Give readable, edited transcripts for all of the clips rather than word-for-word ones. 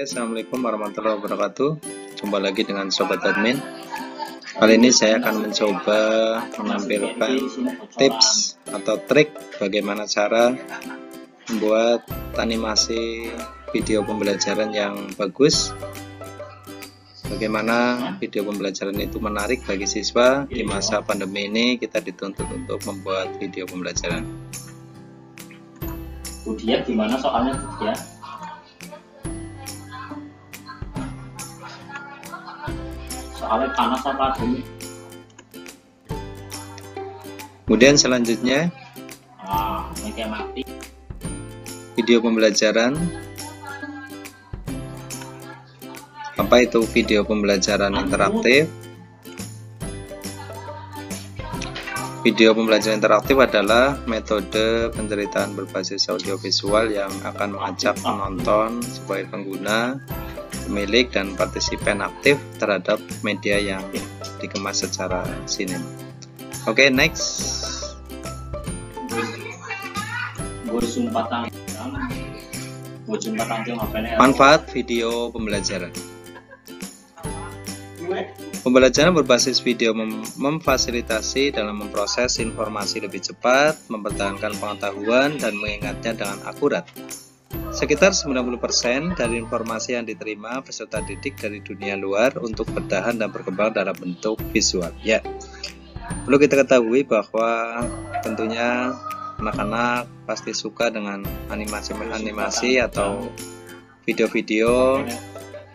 Assalamualaikum warahmatullahi wabarakatuh. Jumpa lagi dengan Sobat Admin. Kali ini saya akan mencoba menampilkan tips atau trik bagaimana cara membuat animasi video pembelajaran yang bagus. Bagaimana video pembelajaran itu menarik bagi siswa. Di masa pandemi ini kita dituntut untuk membuat video pembelajaran. Budiat gimana soalnya Budiat? Soalnya panas apa dulu? Kemudian selanjutnya Media mati. Video pembelajaran. Apa itu video pembelajaran interaktif? Video pembelajaran interaktif adalah metode penceritaan berbasis audiovisual yang akan mengajak penonton sebagai pengguna, pemilik, dan partisipan aktif terhadap media yang dikemas secara sinema. Oke, next. Manfaat video pembelajaran. Pembelajaran berbasis video memfasilitasi dalam memproses informasi lebih cepat, mempertahankan pengetahuan, dan mengingatnya dengan akurat. Sekitar 90% dari informasi yang diterima peserta didik dari dunia luar untuk bertahan dan berkembang dalam bentuk visual. Ya, perlu kita ketahui bahwa tentunya anak-anak pasti suka dengan animasi atau video-video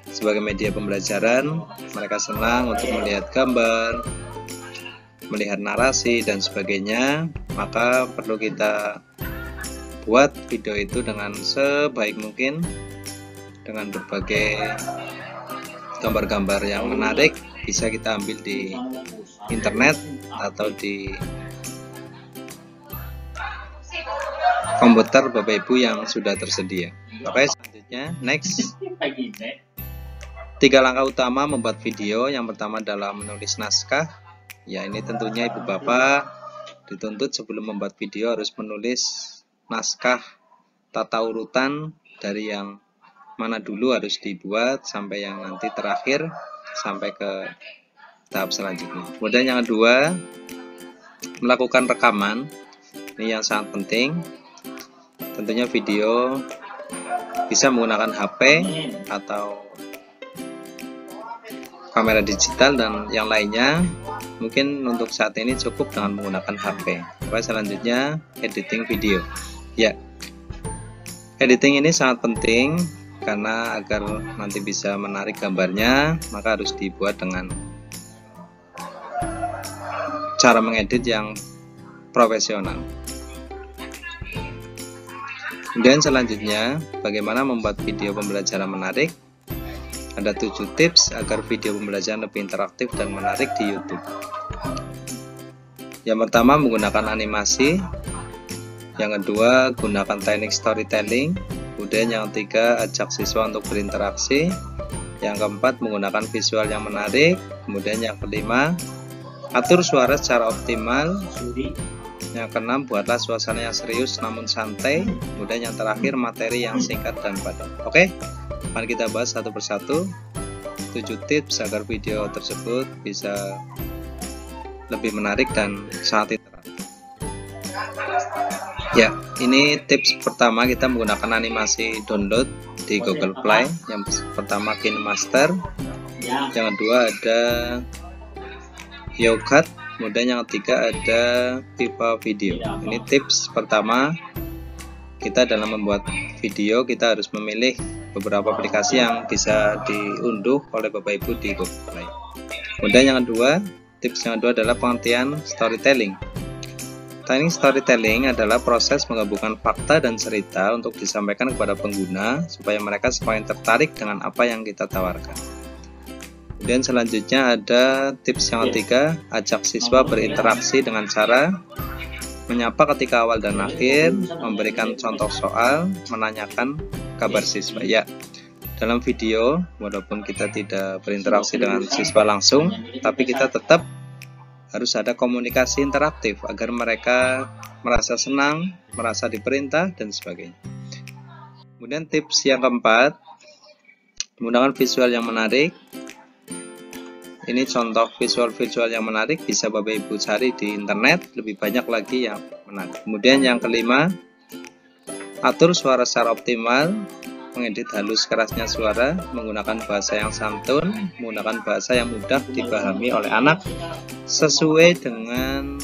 sebagai media pembelajaran. Mereka senang untuk melihat gambar, melihat narasi, dan sebagainya. Maka perlu kita buat video itu dengan sebaik mungkin, dengan berbagai gambar-gambar yang menarik. Bisa kita ambil di internet atau di komputer Bapak Ibu yang sudah tersedia. Oke, selanjutnya next. 3 langkah utama membuat video. Yang pertama adalah menulis naskah. Ya, ini tentunya Ibu Bapak dituntut sebelum membuat video harus menulis naskah tata urutan dari yang mana dulu harus dibuat sampai yang nanti terakhir sampai ke tahap selanjutnya. Kemudian yang kedua, melakukan rekaman. Ini yang sangat penting. Tentunya video bisa menggunakan HP atau kamera digital dan yang lainnya. Mungkin untuk saat ini cukup dengan menggunakan HP. Selanjutnya, editing video. Ya, editing ini sangat penting karena agar nanti bisa menarik gambarnya, maka harus dibuat dengan cara mengedit yang profesional. Kemudian selanjutnya, bagaimana membuat video pembelajaran menarik? Ada 7 tips agar video pembelajaran lebih interaktif dan menarik di YouTube. Yang pertama, menggunakan animasi. Yang kedua, gunakan teknik storytelling. Kemudian yang ketiga, ajak siswa untuk berinteraksi. Yang keempat, menggunakan visual yang menarik. Kemudian yang kelima, atur suara secara optimal. Yang keenam, buatlah suasana yang serius namun santai. Kemudian yang terakhir, materi yang singkat dan padat. Oke, mari kita bahas satu persatu 7 tips agar video tersebut bisa lebih menarik dan sangat interaktif. Ya, ini tips pertama, kita menggunakan animasi download di Google Play. Yang pertama KineMaster, yang kedua ada YouCut, kemudian yang ketiga ada Viva Video. Ini tips pertama. Kita dalam membuat video, kita harus memilih beberapa aplikasi yang bisa diunduh oleh Bapak Ibu di Google Play. Kemudian yang kedua, tips yang kedua adalah pengertian storytelling. Teknik storytelling adalah proses menggabungkan fakta dan cerita untuk disampaikan kepada pengguna supaya mereka semakin tertarik dengan apa yang kita tawarkan. Kemudian selanjutnya ada tips yang ketiga, ajak siswa berinteraksi dengan cara menyapa ketika awal dan akhir, memberikan contoh soal, menanyakan kabar siswa. Ya, dalam video, walaupun kita tidak berinteraksi dengan siswa langsung, tapi kita tetap harus ada komunikasi interaktif agar mereka merasa senang, merasa diperintah, dan sebagainya. Kemudian tips yang keempat, Menggunakan visual yang menarik. Ini contoh visual-visual yang menarik, bisa Bapak Ibu cari di internet, lebih banyak lagi yang menarik. Kemudian yang kelima, atur suara secara optimal, mengedit halus kerasnya suara, menggunakan bahasa yang santun, menggunakan bahasa yang mudah dipahami oleh anak sesuai dengan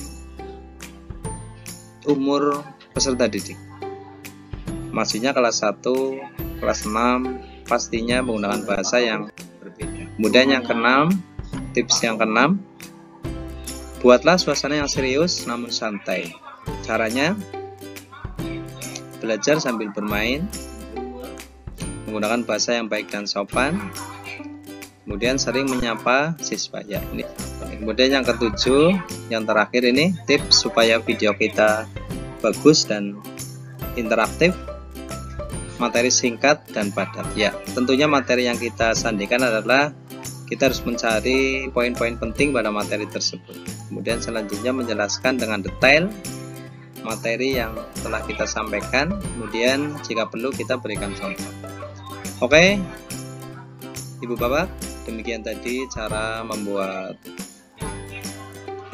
umur peserta didik. Maksudnya kelas 1, kelas 6, pastinya menggunakan bahasa yang berbeda. Kemudian yang keenam, tips yang keenam, buatlah suasana yang serius namun santai. Caranya, belajar sambil bermain, menggunakan bahasa yang baik dan sopan, kemudian sering menyapa siswa. Ya, ini. Kemudian yang ketujuh, yang terakhir ini tips supaya video kita bagus dan interaktif. Materi singkat dan padat. Ya, tentunya materi yang kita sandikan adalah kita harus mencari poin-poin penting pada materi tersebut. Kemudian selanjutnya menjelaskan dengan detail materi yang telah kita sampaikan. Kemudian jika perlu kita berikan contoh. Oke, Ibu Bapak, demikian tadi cara membuat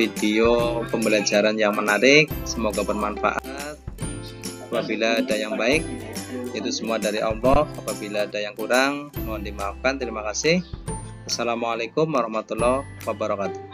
video pembelajaran yang menarik. Semoga bermanfaat. Apabila ada yang baik, itu semua dari Allah. Apabila ada yang kurang, mohon dimaafkan. Terima kasih. Assalamualaikum warahmatullahi wabarakatuh.